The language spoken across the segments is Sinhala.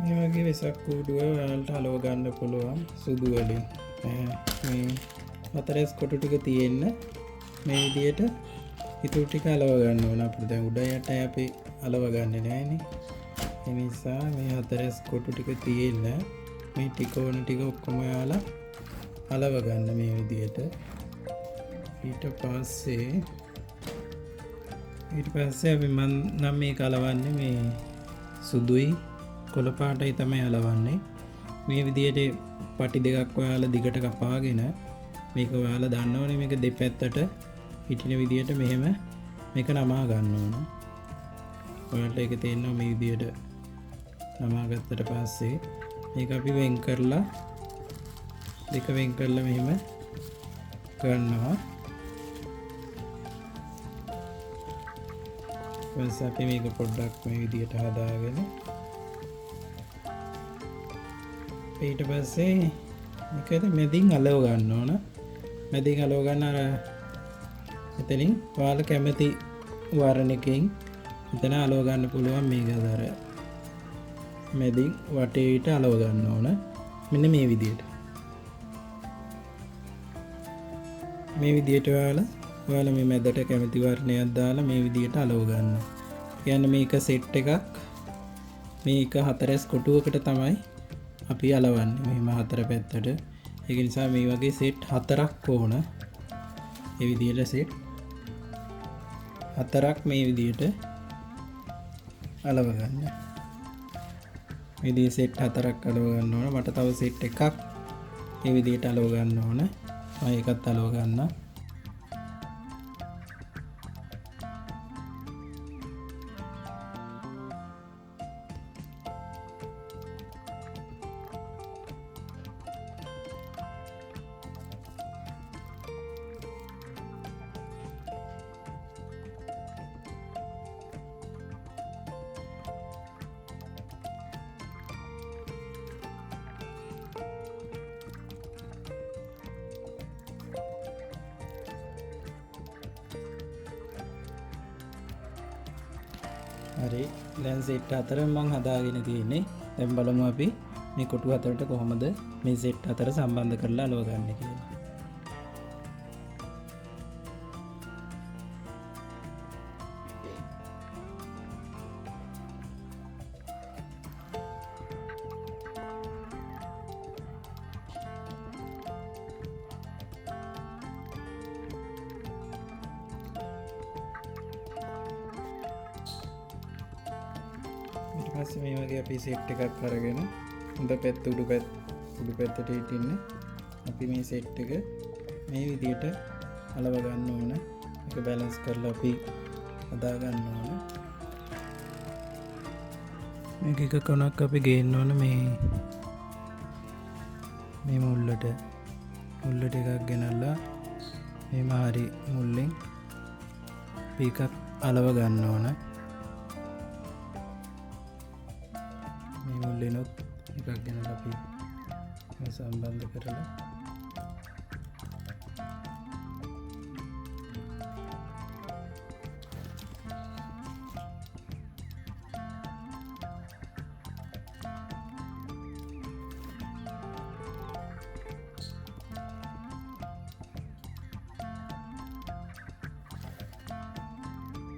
මේ වගේ වෙසක් කූඩුව ඔයාලට අලව ගන්න පුළුවන් සුදු වලින්. මේ හතරස් කොටු ටික තියෙන්න මේ විදියට ඉතුරු ටික අලව ගන්න ඕන. අපිට දැන් උඩ යට අපි අලව ගන්නෙ නෑනේ. ඒ නිසා මේ හතරස් කොටු ටික තියෙන්න මේ ටික ඕන ටික ඔක්කොම ඔයාලා අලව ගන්න මේ විදියට. ඊට පස්සේ අපි නම් මේක අලවන්නේ මේ සුදුයි කොළ පාටයි තමයි අලවන්නේ. මේ විදියට පටි දෙකක් ඔයාලා දිගට කපාගෙන මේක ඔයාලා දන්නවනේ මේක දෙපැත්තට හිටින විදියට මෙහෙම මේක නමා ගන්න ඕන. ඔයාලට ඒක තේරෙනවා මේ විදියට නමා ගත්තට පස්සේ මේක අපි වෙන් කරලා දෙක වෙන් කරලා මෙහෙම කරනවා. ඊපස්ස අපි මේක පොඩ්ඩක් මේ විදියට හදාගෙන ඊට පස්සේ මේකද මැදින් අලව ගන්න ඕන. මැදින් අලව ගන්න අර එතනින් ඔයාලා කැමති වර්ණයකින් එතන අලව ගන්න පුළුවන්. මේක අර මැදින් වටේට අලව ගන්න ඕන. මෙන්න මේ විදියට. මේ විදියට ඔයාලා මේ මැදට කැමති වර්ණයක් දාලා මේ විදියට අලව ගන්න. කියන්නේ මේක සෙට් එකක්. මේක හතරස් කොටුවකට තමයි අපි අලවන්නේ. මෙහෙම හතර පැත්තට. ඒක නිසා මේ වගේ සෙට් හතරක් ඕන. මේ විදියට සෙට් හතරක් මේ විදියට අලව ගන්න. මේ විදිහේ සෙට් හතරක් අලව ගන්න ඕන. මට තව සෙට් එකක් මේ විදියට අලව ගන්න ඕන. මම ඒකත් අලව ගන්නවා. හරි දැන් සෙට් හතර මම හදාගෙන තියෙන්නේ. දැන් බලමු අපි මේ කොටු හතරට කොහොමද මේ සෙට් හතර සම්බන්ධ කරලා අලව ගන්න කියලා. ඊට මේ වගේ අපි සෙට් එකක් අරගෙන හොඳ පැත්ත උඩු පැත්තට හිටින්න අපි මේ සෙට් එක මේ විදියට අලව ගන්න ඕන. ඒක බැලන්ස් කරලා අපි හදා ගන්න ඕන. මේක එක කොනක් අපි ගේන්න ඕන මේ මුල්ලට එකක් ගෙනල්ලා මේ හරි මුල්ලෙන් එකක් අලව ගන්න ඕන. මුල්ලෙනොත් එකක් ගෙනල්ලා අපි සම්බන්ධ කරලා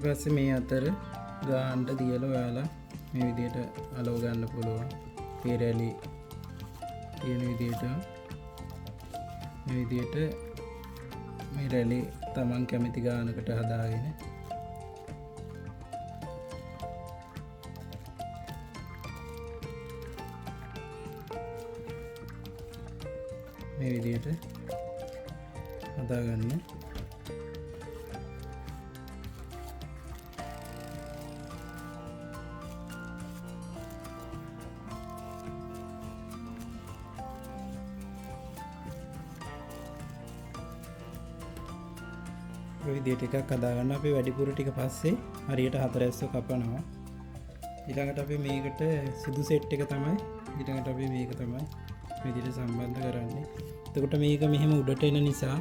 ඊපස්සේ මේ අතර ගානට තියලා ඔයාලා මේ විදියට අලව ගන්න පුළුවන්. පෙරලි තියෙන විදියට මේ විදියට මේ රැලි තමන් කැමති ගානකට හදාගෙන මේ විදියට හදාගන්න. විදියට එකක් හදාගන්න. අපි වැඩිපුර ටික පස්සේ හරියට හතරැස්ස කපනවා. ඊළඟට අපි මේකට සුදු සෙට් එක තමයි ඊළඟට අපි මේක තමයි මේ විදියට සම්බන්ධ කරන්නේ. එතකොට මේක මෙහෙම උඩට එන නිසා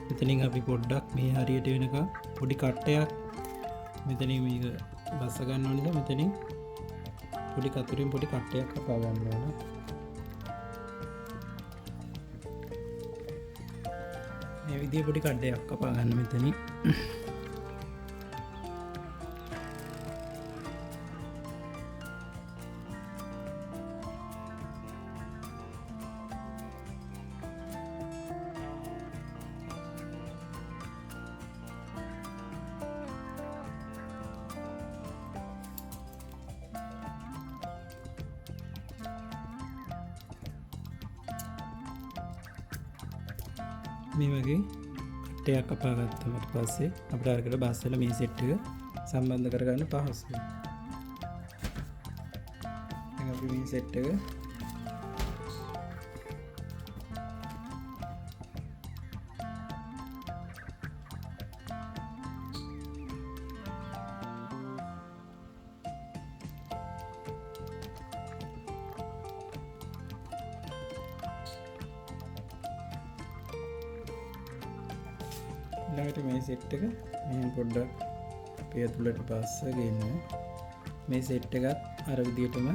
මෙතනින් අපි පොඩ්ඩක් මේ හරියට වෙනකම් පොඩි කට්ටයක් මෙතනින් මේක බස්ස ගන්න ඕනේ. මෙතනින් පොඩි කතුරින් පොඩි කට්ටයක් කපා ගන්න ඕන. මේ විදිහේ පොඩි කඩයක් කපා ගන්න මෙතනින්. මේ වගේ කට්ටයක් කපා ගත්තමට පස්සේ අපිට අරකට බස්සල මේ සෙට් එක සම්බන්ධ කරගන්න පහසුයි. දැන් අපි මේ සෙට් එක ඊළඟට මේ සෙට් එක මෙහෙම පොඩ්ඩක් අපේ ඇතුළට පස්සගෙන මේ සෙට් එකත් අර විදිහටම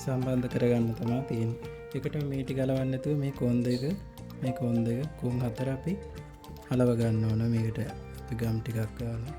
සම්බන්ධ කරගන්න තමයි තියෙන්නේ. ඒකට මේ ටික ගලවන්න නැතුව මේ කොන් දෙක කොන් හතර අපි අලව ගන්න ඕන. මේකට අපි ගම් ටිකක් ගන්නවා.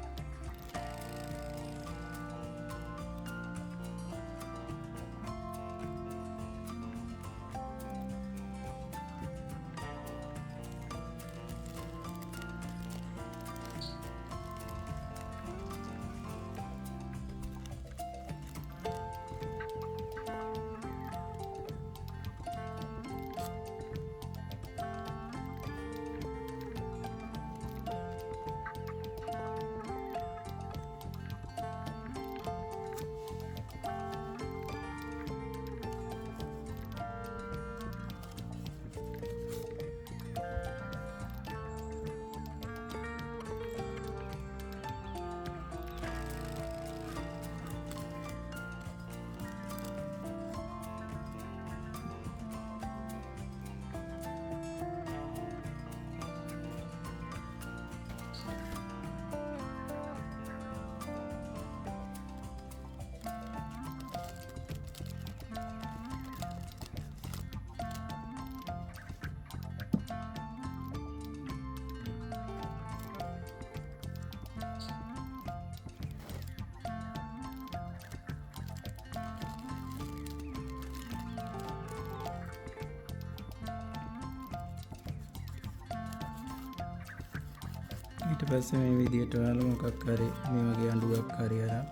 ඊට පස්සේ මේ විදිහට ඔයාලා මොකක් හරි මේ වගේ අඬුවක් හරි අරන්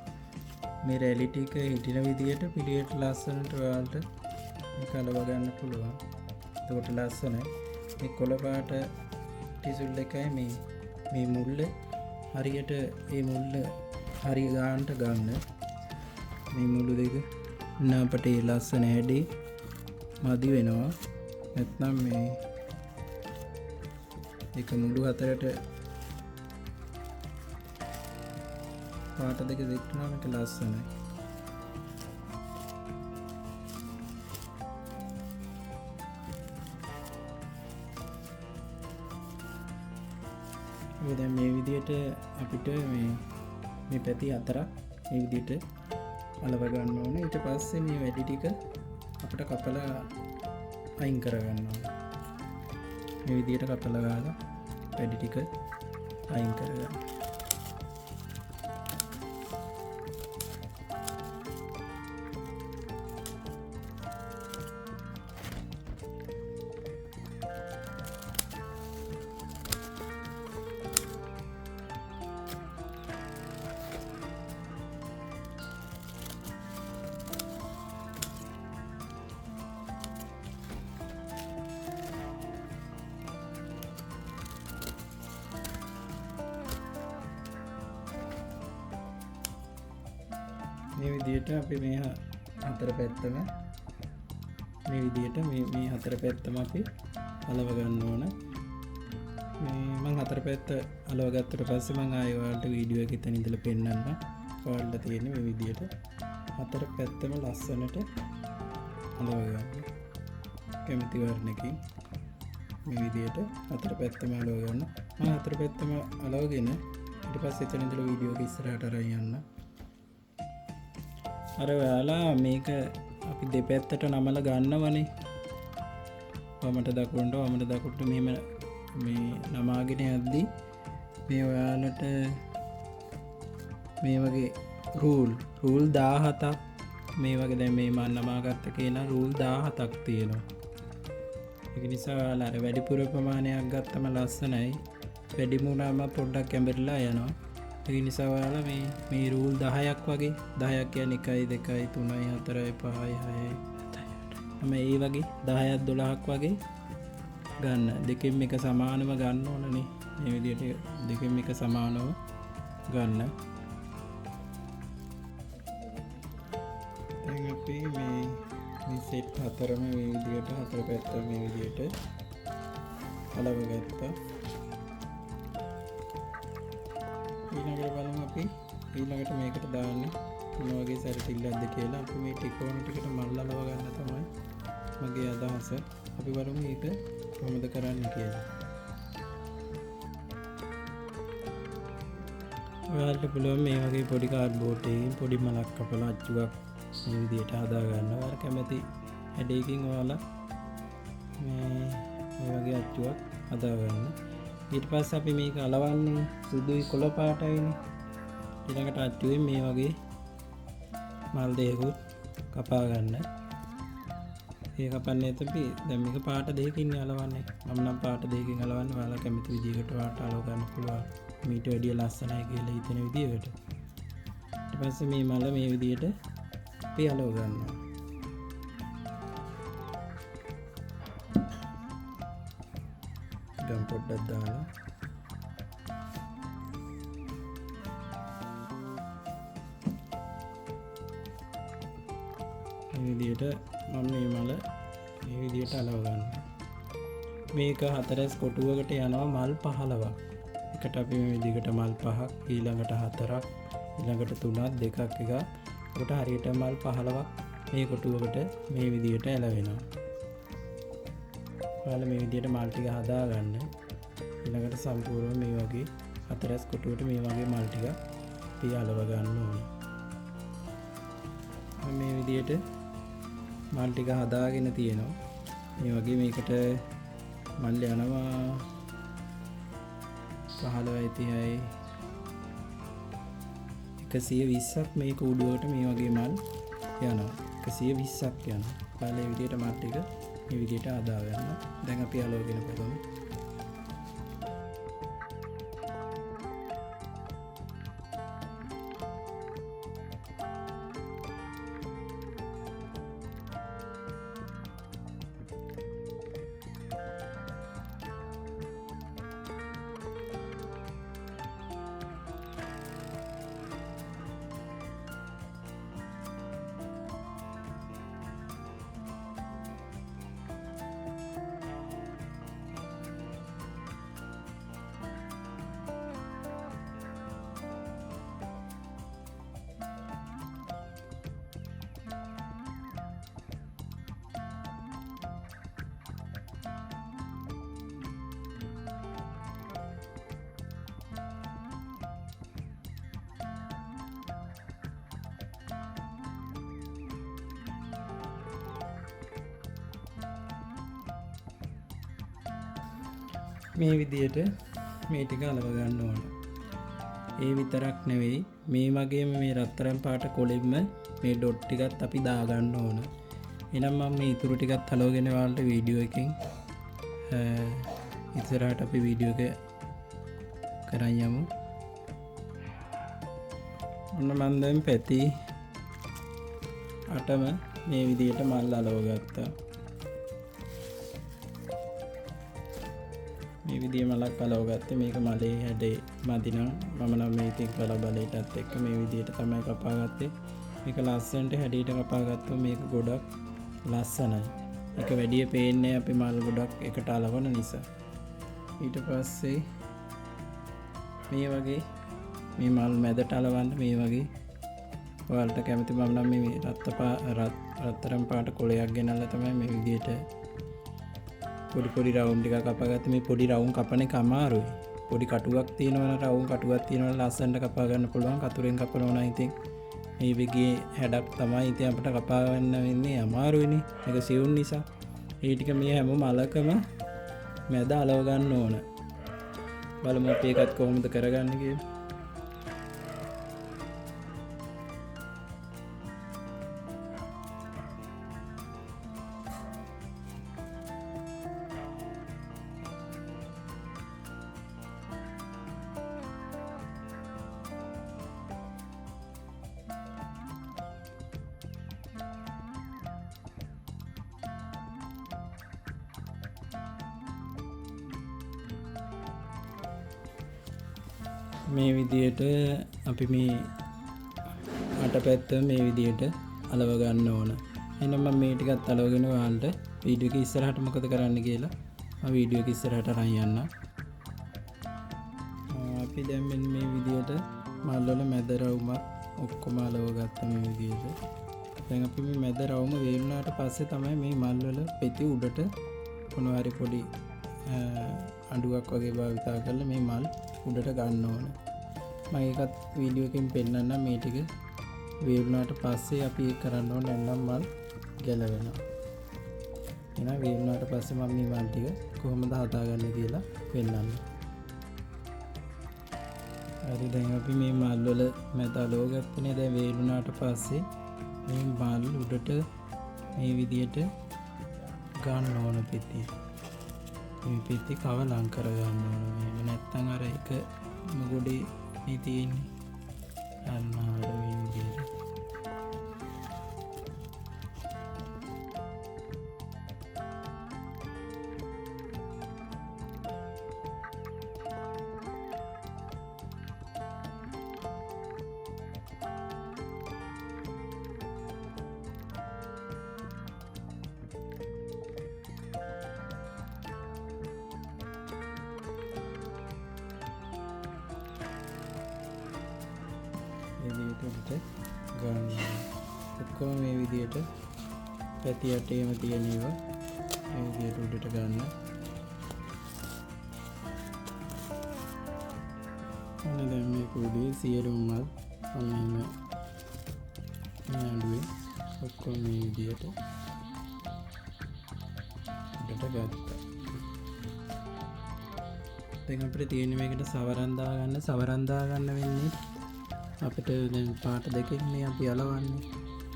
මේ රැලි ටික හිටින විදිහට පිළියෙට ලස්සනට ඔයාලට මේක අලව ගන්න පුළුවන්. එතකොට ලස්සනයි. මේ කොළ පාට ටිසුල් එකයි මේ මුල්ල හරියට මේ මුල්ල හරිය ගන්නට ගන්න. මේ මුළු දෙක නාපට ලස්සන හැඩේ මදි වෙනවා. නැත්නම් මේ එක මුළු හතරට පාට දෙක දෙක්නවා මේක ලස්සනයි. දැන් මේ විදිහට අපිට මේ පැති හතරක් මේ විදිහට අලව ගන්න ඕනේ. ඊට පස්සේ මේ වැඩි ටික අපිට කපලා අයින් කරගන්න ඕනේ. මේ විදිහට කපලා ගාලා වැඩි ටික අයින් කරගන්න. මේ විදිහට අපි මේ හතර පැත්තම මේ විදිහට මේ හතර පැත්තම අපි අලව ගන්න ඕන. මම හතර පැත්ත අලව ගත්තට පස්සේ මම ආයෙ ඔයාලට වීඩියෝ එකකින් ඉතින් ඉඳලා පෙන්නන්න. ඔයාලට තියෙන්නේ මේ විදිහට හතර පැත්තම ලස්සනට අලව ගන්න. කැමති වර්ණකින් මේ විදිහට හතර පැත්තම අලව ගන්න. මම හතර පැත්තම අලවගෙන ඊට පස්සේ එතන ඉඳලා වීඩියෝ එක ඉස්සරහට අරන් යන්න. අර ඔයාලා මේක අපි දෙපැත්තට නමලා ගන්නවනේ. වමට දකුණට මෙහෙම මේ නමාගෙන යද්දී මේ ඔයාලට මේ වගේ රූල් 17ක් මේ වගේ දැන් මේ මම නමාගත්ත කියන රූල් 17ක් තියෙනවා. ඒක නිසා ඔයාලා අර වැඩිපුර ප්‍රමාණයක් ගත්තම ලස්සනයි. වැඩිම වුණාම පොඩ්ඩක් කැඹරිලා යනවා. ඒ නිසා ඔයාලා මේ රූල් 10ක් වගේ 10ක් කියන්නේ 1 2 3 4 5 6 මේ වගේ 10ක් 12ක් වගේ ගන්න. දෙකෙන් එක සමානව ගන්න ඕනනේ. මේ විදිහට දෙකෙන් එක සමානව ගන්න. දැන් අපි මේ සෙට් හතරම මේ විදිහට හතර පැත්ත මේ විදිහට අලව ගත්තා. ඊළඟට බලමු අපි ඊළඟට මේකට දාන්නේ මොන වගේ සැරටිල්ලක්ද කියලා. අපි මේ ටිකෝන ටිකට මල්ල අලව ගන්න තමයි මගේ අදහස. අපි බලමු මේක කොහොමද කරන්න කියලා. ඔයාලට පුළුවන් මේ වගේ පොඩි කාඩ්බෝඩ් එකකින් පොඩි මලක් කපලා අච්චුවක් මේ විදිහට හදා ගන්න. ඔයාලා කැමති හැඩයකින් ඔයාලා මේ වගේ අච්චුවක් හදා ගන්න. ඊට පස්සේ අපි මේක අලවන්නේ සුදුයි කොළ පාටයිනේ. ඊළඟට අච්චුවෙන් මේ වගේ මල් දෙකකුත් කපා ගන්න. ඒ කපන්නේ අපි දැන් මේක පාට දෙකකින් අලවන්නේ. මම නම් පාට දෙකකින් අලවන්නේ. ඔයාලා කැමති විදිහකට පාට අලව ගන්න පුළුවන්. මීට වැඩිය ලස්සනයි කියලා හිතෙන විදිහකට. ඊට පස්සේ මේ මල මේ විදිහට අපි අලව ගන්නවා. ගම් පොඩ්ඩක් දාලා මේ විදිහට මම මේ මල මේ විදිහට අලව ගන්නවා. මේක හතරස් කොටුවකට යනවා මල් 15ක්. එකට අපි මේ විදිහට මල් 5ක්, ඊළඟට 4ක්, ඊළඟට 3ක්, 2ක් එකක්. ඒකට හරියට මල් 15ක් මේ කොටුවකට මේ විදිහට ඇලවෙනවා. ඔයාලා මේ විදිහට මල් ටික හදා ගන්න. ඊළඟට සම්පූර්ණ මේ වගේ හතරස් කොටුවට මේ වගේ මල් ටික අපි අලව ගන්න ඕනේ. මේ විදිහට මල් ටික හදාගෙන තියෙනවා. මේ වගේ මේකට මල් යනවා 15යි 30යි 120ක් මේ කූඩුවට මේ වගේ මල් යනවා. 120ක් යනවා. ඔයාලා මේ විදිහට මල් ටික මේ විදිහට හදා ගන්න. දැන් අපි අලවගෙන බලමු. මේ විදිහට මේ ටික අලව ගන්න ඕන. ඒ විතරක් නෙවෙයි මේ වගේම මේ රත්තරන් පාට කොළෙන්න මේ ඩොට් ටිකත් අපි දා ගන්න ඕන. එහෙනම් මම මේ ඉතුරු ටිකත් අලවගෙන ඔයාලට වීඩියෝ එකෙන් ඉස්සරහට අපි වීඩියෝ එක කරන් යමු. ඔන්න මම දැන් පැති 8ම මේ විදිහට මල් අලව ගත්තා. මේ විදිහේ මලක් අලව ගත්තේ. මේක මලේ හැඩේ මදි නම් මම නම් මේ ඉතින් කල බලයටත් එක්ක මේ විදිහට තමයි කපා ගත්තේ. මේක ලස්සනට හැඩයට කපා ගත්තොත් මේක ගොඩක් ලස්සනයි. ඒක වැඩිය පේන්නේ අපි මල් ගොඩක් එකට අලවන නිසා. ඊට පස්සේ මේ වගේ මේ මල් මැදට අලවන්න මේ වගේ ඔයාලට කැමති මම නම් මේ රත්තරන් පාට කොළයක් ගෙනල්ලා තමයි මේ විදිහට පොඩි රවුම් ටිකක් කපාගත්ත. මේ පොඩි රවුම් කපන එක අමාරුයි. පොඩි කටුවක් තියෙනවා නම් රවුම් කටුවක් තියෙනවා ලස්සනට කපා ගන්න පුළුවන්. කතුරෙන් කපනවා නම් ඉතින් මේ වගේ හැඩක් තමයි ඉතින් අපිට කපා ගන්න වෙන්නේ අමාරුයිනේ. ඒක සිවුම් නිසා. ඒ ටික මේ හැම මලකම මැද අලව ගන්න ඕන. බලමු අපි ඒකත් කොහොමද කරගන්නේ කියලා. මේ විදියට අපි මේ අට පැත්ත මේ විදියට අලව ගන්න ඕන. එහෙනම් මම මේ ටිකත් අලවගෙන ඔයාලට වීඩියෝ එක ඉස්සරහට මොකද කරන්න කියලා මම වීඩියෝ එක ඉස්සරහට අරන් යන්න. අපි දැන් මෙන්න මේ විදියට මල් වල මැද රවුමත් ඔක්කොම අලව ගත්ත මේ විදියට. දැන් අපි මේ මැද රවුම වේලුණාට පස්සේ තමයි මේ මල් වල පෙති උඩට මොනවා හරි පොඩි අඬුවක් වගේ භාවිතා කරලා මේ මල් උඩට ගන්න ඕන. මම ඒකත් වීඩියෝ එකකින් පෙන්නන්න. මේ ටික වේලුණාට පස්සේ අපි ඒක කරන්න ඕන. නැත්නම් මල් ගැලවෙනවා. එහෙනම් වේලුණාට පස්සේ මම මේ මල් ටික කොහොමද හදාගන්නේ කියලා පෙන්නන්න. හරි දැන් අපි මේ මල් වල මැද අලව ගත්තනේ. දැන් වේලුණාට පස්සේ මේ මල් උඩට මේ විදියට ගන්න ඕන පෙති. මේ පෙති කවලම් කර ගන්න ඕන. එහෙම නැත්නම් අර එක මොගොඩේ මේ තියෙන්නේ අන්නාර මේ විදියට. විදියට ගන්න. ඔක්කොම මේ විදියට පැති යටේම තියෙන ඒවා මේ විදියට උඩට ගන්න. අනේ දැන් මේ කුඩේ සියලුම මල් අන්න නඩුවේ ඔක්කොම මේ විදියට උඩට ගත්තා. දැන් අපිට තියෙන මේකට සවරන් දාගන්න. සවරන් දාගන්න වෙන්නේ අපිට දැන් පාට දෙකකින් මේ අපි අලවන්නේ.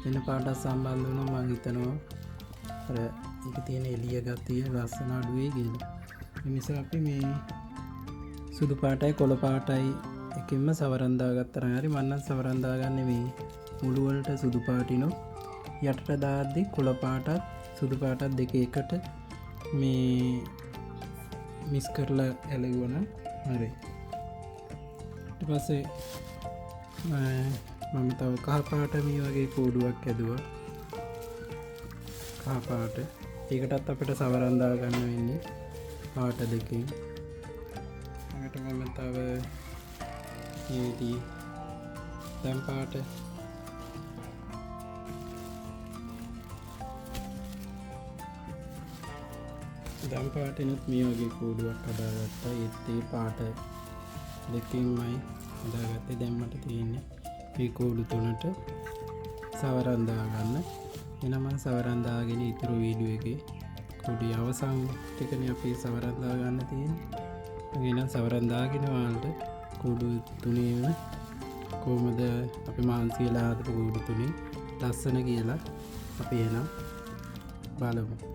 වෙන පාටක් සම්බන්ධ වුණා මම හිතනවා අර ඒක තියෙන එළිය ගතිය ලස්සන අඩුවේ කියලා. ඒ නිසා අපි මේ සුදු පාටයි කොළ පාටයි එකකින්ම සවරන් දාගත්තා නම් හරි. මම නම් සවරන් දාගන්නේ මේ මුළු වලට සුදු පාටිනෝ යටට දාද්දි කොළ පාටත් සුදු පාටත් දෙක එකට මේ මික්ස් කරලා ඇලෙවුවා නම් හරි. ඊට පස්සේ මම තව කහ පාට මේ වගේ කෝඩුවක් ඇදුවා. කහ පාට. ඒකටත් අපිට සවරන් දා ගන්න වෙන්නේ පාට දෙකකින්. ඒකට මම තව ඊදී දැන් පාට දැන් පාටිනුත් මේ වගේ කෝඩුවක් හදාගත්තා. ඒත් ඒ පාට දෙකකින්මයි හදාගත්තේ. දැන් මට තියෙන්නේ මේ කෝඩු තුනට සවරන් දාගන්න. එහෙනම් මම සවරන් දාගෙන ඉතුරු වීඩියෝ එකේ කෝඩු අවසන් ටිකනේ අපි සවරන් දාගන්න තියෙන්නේ. එහෙනම් සවරන් දාගෙන ඔයාලට කෝඩු තුනේම කොහොමද අපි මාන්සියලා හදපු කෝඩු තුනේ ලස්සන කියලා අපි එහෙනම් බලමු.